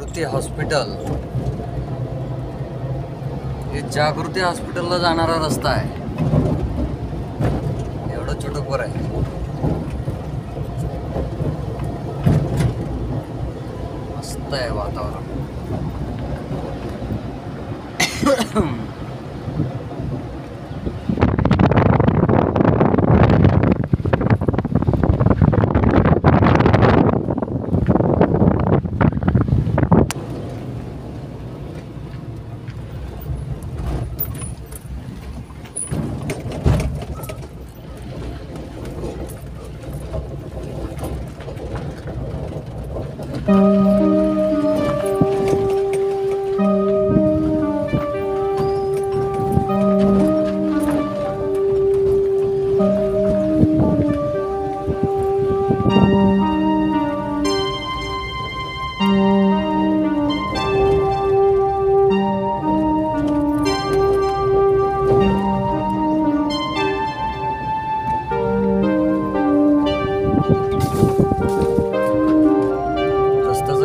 जागृती hospital, हे जागृती हॉस्पिटलला जाणारा रस्ता आहे. एवढं छोटं पोर आहे. मस्त आहे वातावरण.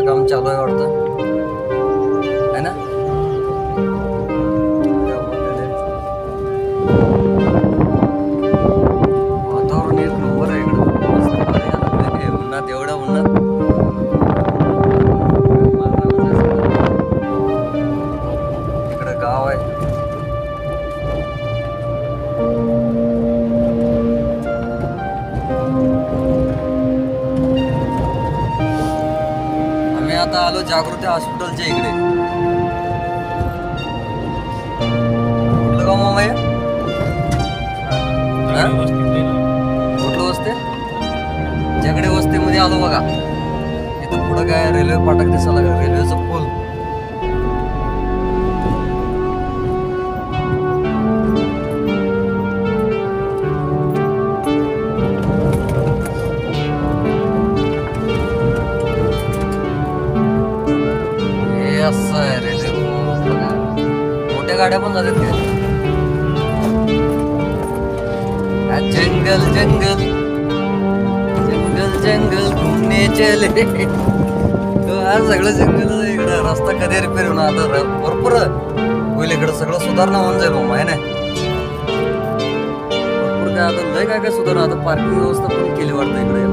काम चालू आहे वाटतं, है ना? वातावरण एक नंबर आहे इकडं. उन्हात, एवढ्या उन्हात इकडं गाव आहे. आता आलो जागृती हॉस्पिटलच्या इकडे. कुठलं गाव मामा? कुठलं वस्ते? जगडे वस्तीमध्ये आलो बघा. इथं पुढं काय रेल्वे फाटक दिसायला लागलं, रेल्वेचं पूल. असं आहे रेल्वे. मोठ्या गाड्या पण जातात काय? जंगल जंगल जंगल जंगल घुमने चले. आज सगळं जंगल आहे इकडं. रस्ता कधी रिपेअर होणार? आता भरपूर होईल इकडं. सगळं सुधारणा होऊन जाईल मग, आहे ना? भरपूर काय आता लय काय काय सुधारणा. आता पार्किंग व्यवस्था पण केली वाटतं इकडे.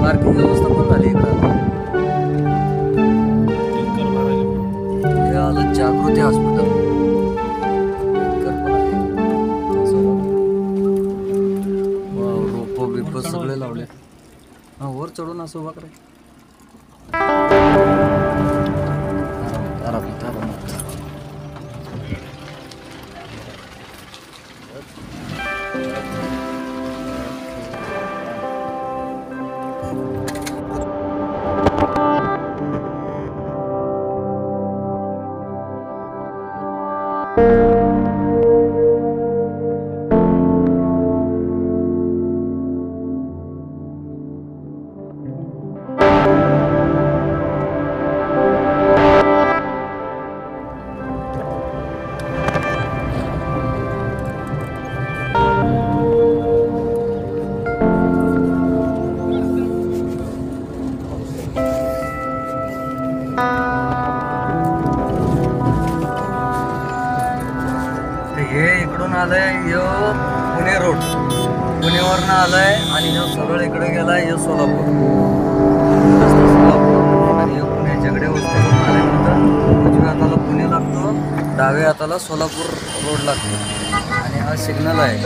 पार्किंग व्यवस्था पण झाली इकडं. जागृती हॉस्पिटल रोप बिप सगळे लावले. हा, वर चढून असं उभा करायचं. आरामात आरामात. हे इकडून आलंय यो पुणे रोड. पुणेवरनं आलाय आणि ह्यो सरळ इकडे गेलाय यो सोलापूर. आणि ह्यो पुणे जगडे वस्तीवरून आल्यानंतर उजव्या हाताला पुणे लागतो, डाव्या हाताला सोलापूर रोड लागतो. आणि हा सिग्नल आहे.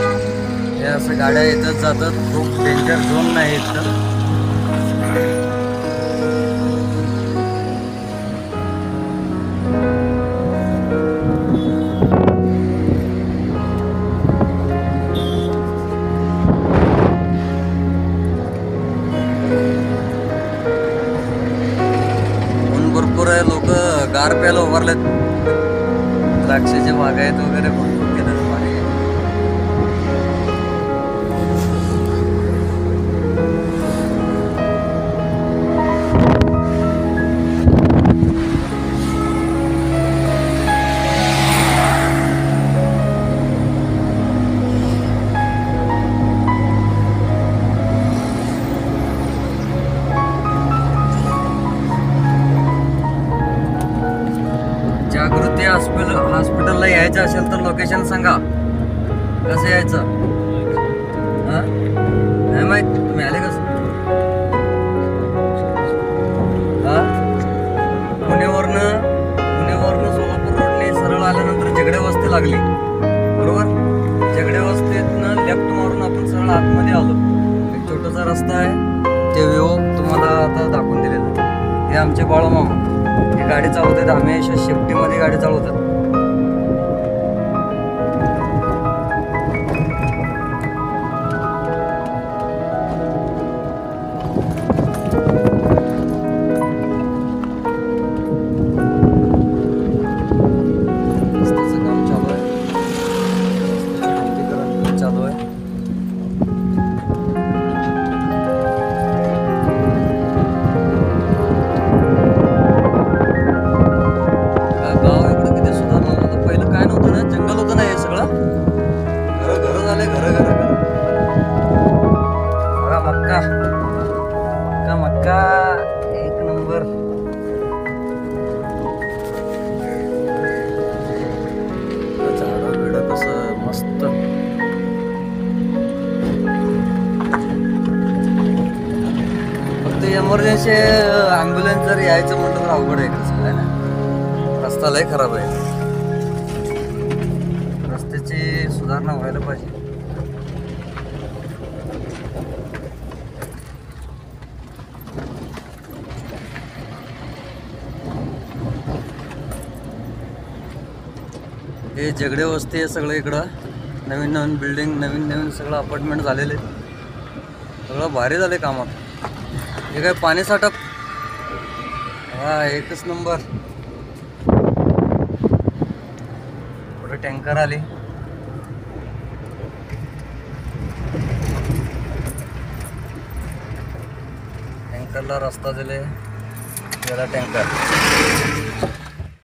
हे असं गाड्या येतच जातात. खूप डेंजर झोन नाही इथं. भरपूर आहे. लोक गार प्यायला उभारलेत. द्राक्षाचे बाग आहेत वगैरे भरपूर केलं पाणी. मोती हॉस्पिटलला यायचं असेल तर लोकेशन सांगा, कसं यायचं? हा नाही माहित, तुम्ही आले कसं? हा पुण्यावरनं सोलापूर रोडने सरळ आल्यानंतर झगडे वस्ती लागली, बरोबर? झगडे वस्तीतनं लेफ्ट मारून आपण सरळ आतमध्ये आलो. एक छोटासा रस्ता आहे, ते व्ह्यू तुम्हाला आता दाखवून दिलेलं. हे आमचे बाळूमामा, हे गाडी चालवतात, हमेशा शेफ्टीमध्ये गाडी चालवतात. रस्त्याचं काम चालू आहे, रस्त्याचं चालू आहे. गाव इकडं किती सुधारणा झालं. पहिलं काय नव्हतं ना, जंगल होतं ना, हे सगळं घर झाले, घर बघा. मक्का एक नंबर. झाडं बिडं कसं मस्त. फक्त इमर्जन्सी ॲम्ब्युलन्स जर यायचं म्हटलं तर अवघड आहे, कसं काय ना, रस्ता लय खराब आहे. रस्त्याची सुधारणा व्हायला पाहिजे. हे झगडे वस्ती आहे सगळं इकडं. नवीन बिल्डिंग, नवीन सगळं अपार्टमेंट झालेले, सगळं भारी झाले कामात. हे काय पाणी साठप, हा एकच नंबर. पुढे टँकर आले, टँकरला रस्ता दिले, त्याला टँकर.